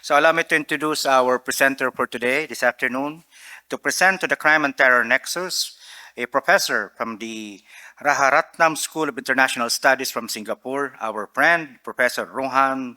So allow me to introduce our presenter for today, this afternoon, to present to the Crime and Terror Nexus, a professor from the Raharatnam School of International Studies from Singapore, our friend, Professor Rohan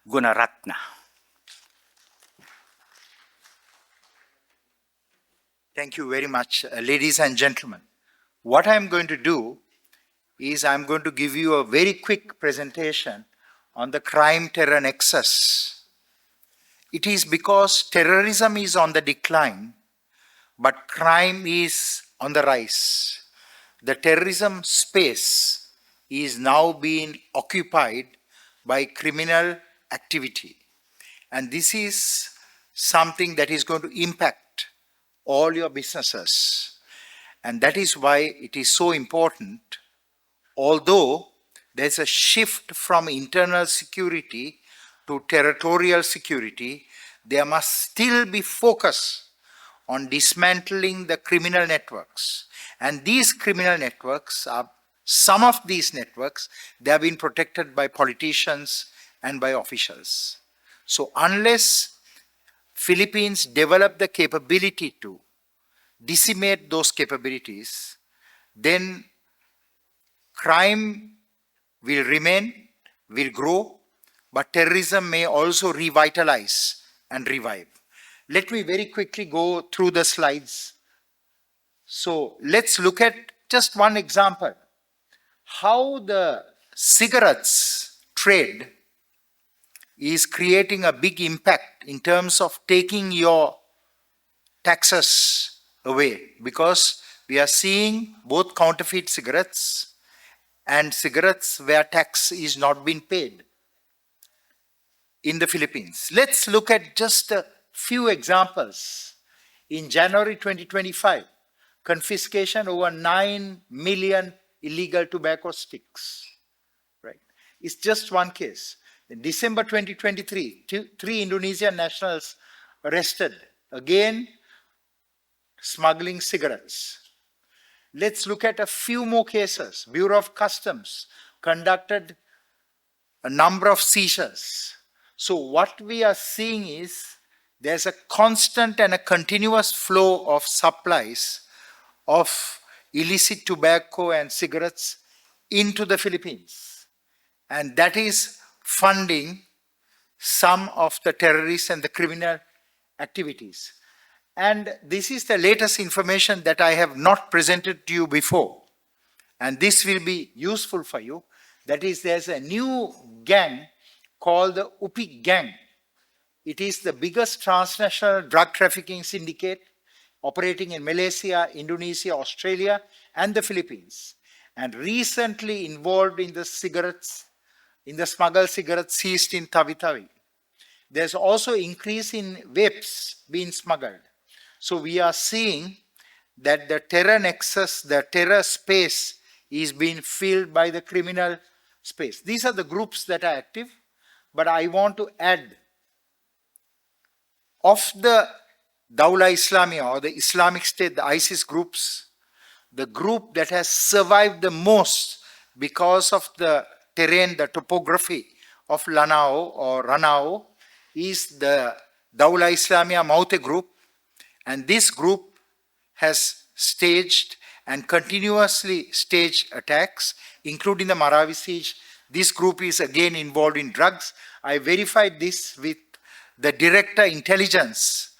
Gunaratna. Thank you very much, ladies and gentlemen. What I'm going to do is I'm going to give you a very quick presentation on the crime-terror nexus. It is because terrorism is on the decline, but crime is on the rise. The terrorism space is now being occupied by criminal activity. And this is something that is going to impact all your businesses. And that is why it is so important, although there's a shift from internal security to territorial security, there must still be focus on dismantling the criminal networks. And these criminal networks are, some of these networks, they have been protected by politicians and by officials. So unless Philippines develop the capability to decimate those capabilities, then crime will remain, will grow, but terrorism may also revitalize and revive. Let me very quickly go through the slides. So let's look at just one example. How the cigarettes trade is creating a big impact in terms of taking your taxes away, because we are seeing both counterfeit cigarettes and cigarettes where tax is not being paid in the Philippines. Let's look at just a few examples. In January 2025, confiscation over 9 million illegal tobacco sticks. Right? It's just one case. In December 2023, three Indonesian nationals arrested, again smuggling cigarettes. Let's look at a few more cases. Bureau of Customs conducted a number of seizures. So what we are seeing is there's a constant and a continuous flow of supplies of illicit tobacco and cigarettes into the Philippines. And that is funding some of the terrorists and the criminal activities. And this is the latest information that I have not presented to you before. And this will be useful for you. That is, there's a new gang called the UPI gang. It is the biggest transnational drug trafficking syndicate operating in Malaysia, Indonesia, Australia, and the Philippines. And recently involved in the cigarettes, in the smuggled cigarettes seized in Tawi-Tawi. There's also increase in vapes being smuggled. So we are seeing that the terror nexus, the terror space is being filled by the criminal space. These are the groups that are active, but I want to add, of the Daulah Islamiyah or the Islamic State, the ISIS groups, the group that has survived the most because of the terrain, the topography of Lanao or Ranao, is the Daulah Islamiyah Maute group. And this group has staged and continuously staged attacks, including the Marawi siege. This group is again involved in drugs. I verified this with the Director Intelligence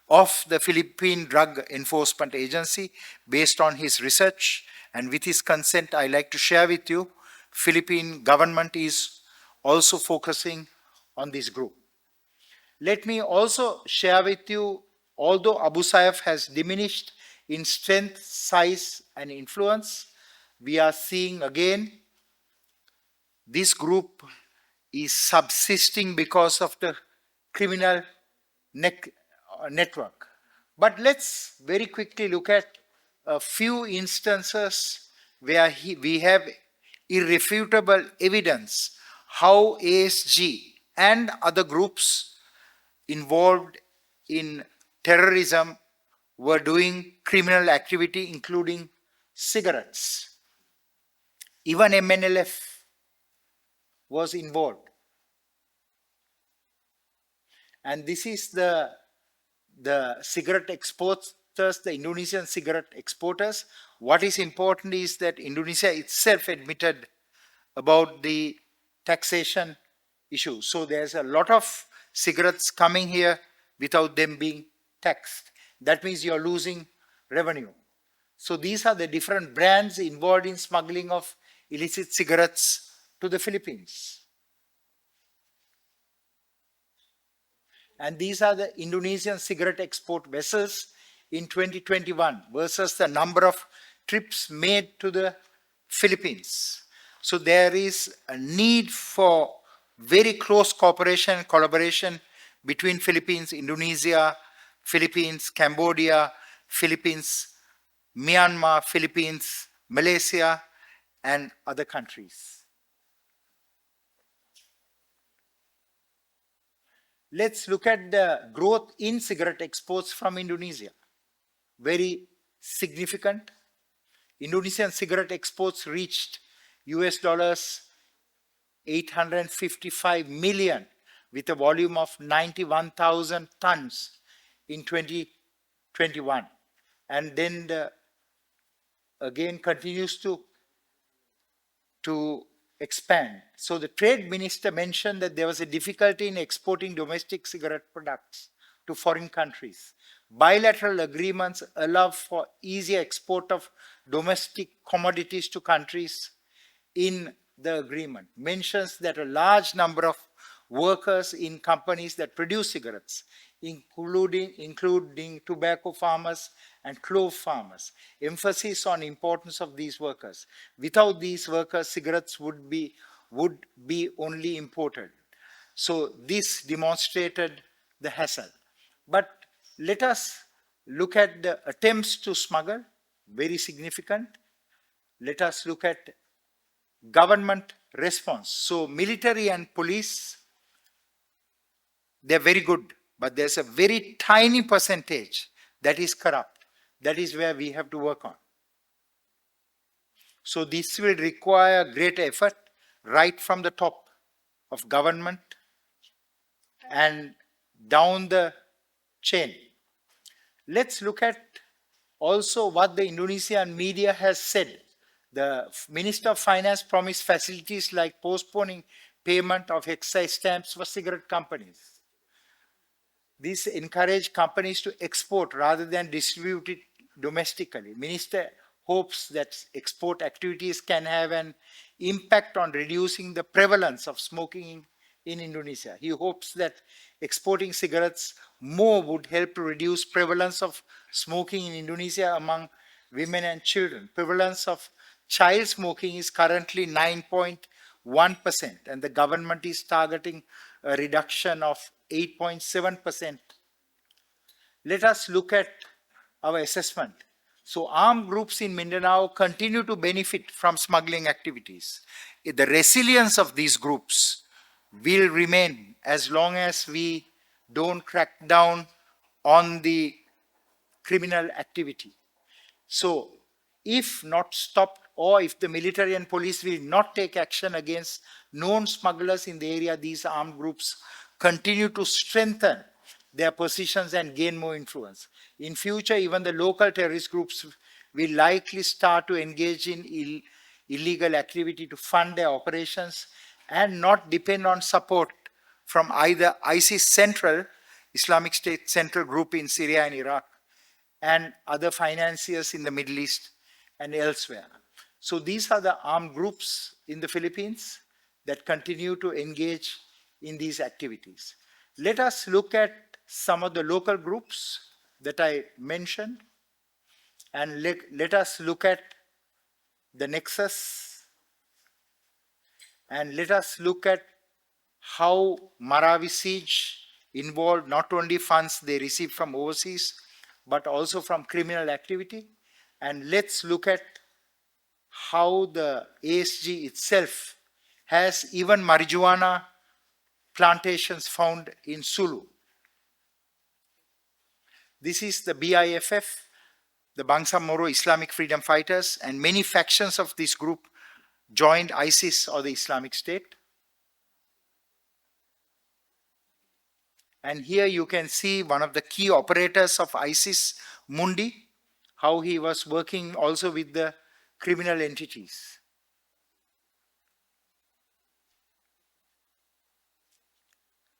of the Philippine Drug Enforcement Agency based on his research, and with his consent, I like to share with you, Philippine government is also focusing on this group. Let me also share with you, although Abu Sayyaf has diminished in strength, size, and influence, we are seeing again this group is subsisting because of the criminal network. But let's very quickly look at a few instances where we have irrefutable evidence how ASG and other groups involved in terrorism were doing criminal activity, including cigarettes. Even MNLF was involved. And this is the cigarette exporters, the Indonesian cigarette exporters. What is important is that Indonesia itself admitted about the taxation issue. So there's a lot of cigarettes coming here without them being taxed. That means you're losing revenue. So these are the different brands involved in smuggling of illicit cigarettes to the Philippines. And these are the Indonesian cigarette export vessels in 2021 versus the number of trips made to the Philippines. So there is a need for very close cooperation and collaboration between Philippines, Indonesia, Philippines, Cambodia, Philippines, Myanmar, Philippines, Malaysia, and other countries. Let's look at the growth in cigarette exports from Indonesia. Very significant. Indonesian cigarette exports reached US dollars 855 million with a volume of 91,000 tons in 2021. And then again continues to expand. So the trade minister mentioned that there was a difficulty in exporting domestic cigarette products to foreign countries. Bilateral agreements allow for easier export of domestic commodities to countries in the agreement. Mentions that a large number of workers in companies that produce cigarettes, including tobacco farmers and clove farmers. Emphasis on importance of these workers. Without these workers, cigarettes would be only imported. So this demonstrated the hassle. But let us look at the attempts to smuggle, very significant. Let us look at government response. So military and police, they're very good, but there's a very tiny percentage that is corrupt. That is where we have to work on. So this will require great effort right from the top of government and down the chain. Let's look at also what the Indonesian media has said. The Minister of Finance promised facilities like postponing payment of excise stamps for cigarette companies. This encouraged companies to export rather than distribute it domestically. Minister hopes that export activities can have an impact on reducing the prevalence of smoking in Indonesia. He hopes that exporting cigarettes more would help to reduce prevalence of smoking in Indonesia among women and children. Prevalence of child smoking is currently 9.1%, and the government is targeting a reduction of 8.7%. Let us look at our assessment. So armed groups in Mindanao continue to benefit from smuggling activities. The resilience of these groups will remain as long as we don't crack down on the criminal activity. So if not stopped, or if the military and police will not take action against known smugglers in the area, these armed groups continue to strengthen their positions and gain more influence. In future, even the local terrorist groups will likely start to engage in illegal activity to fund their operations and not depend on support from either ISIS Central, Islamic State Central Group in Syria and Iraq, and other financiers in the Middle East and elsewhere. So these are the armed groups in the Philippines that continue to engage in these activities. Let us look at some of the local groups that I mentioned, and let us look at the nexus, and let us look at how Marawi siege involved not only funds they received from overseas, but also from criminal activity. And let's look at how the ASG itself has even marijuana plantations found in Sulu. This is the BIFF, the Bangsa Moro Islamic Freedom Fighters, and many factions of this group joined ISIS or the Islamic State. And here you can see one of the key operators of ISIS, Mundi, how he was working also with the criminal entities.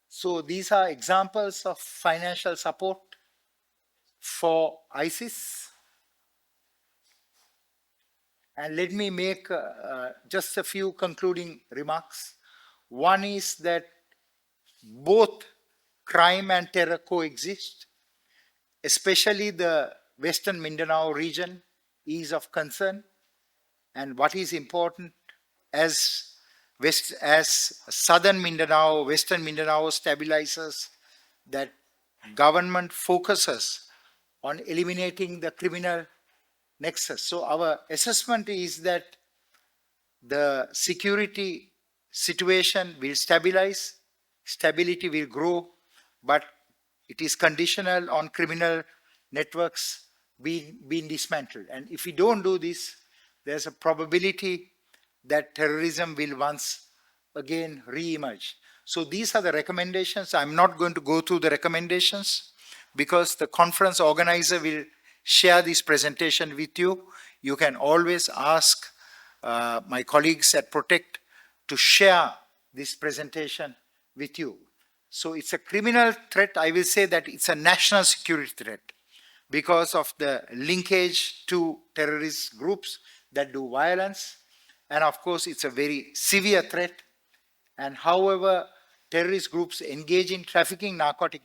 So these are examples of financial support for ISIS. And let me make just a few concluding remarks. One is that both crime and terror coexist, especially the Western Mindanao region is of concern. And what is important as Southern Mindanao, Western Mindanao stabilizes, that government focuses on eliminating the criminal nexus. So our assessment is that the security situation will stabilize, stability will grow, but it is conditional on criminal networks being dismantled. And if we don't do this, there's a probability that terrorism will once again re-emerge. So these are the recommendations. I'm not going to go through the recommendations because the conference organizer will share this presentation with you. You can always ask my colleagues at Protect to share this presentation with you. So it's a criminal threat. I will say that it's a national security threat because of the linkage to terrorist groups that do violence. And of course, it's a very severe threat. And however, terrorist groups engage in trafficking narcotic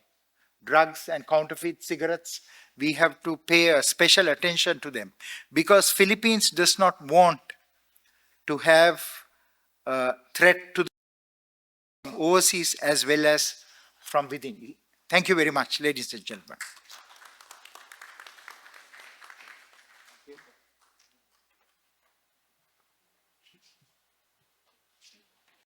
drugs and counterfeit cigarettes, we have to pay a special attention to them because Philippines does not want to have a threat to the overseas as well as from within. Thank you very much, ladies and gentlemen.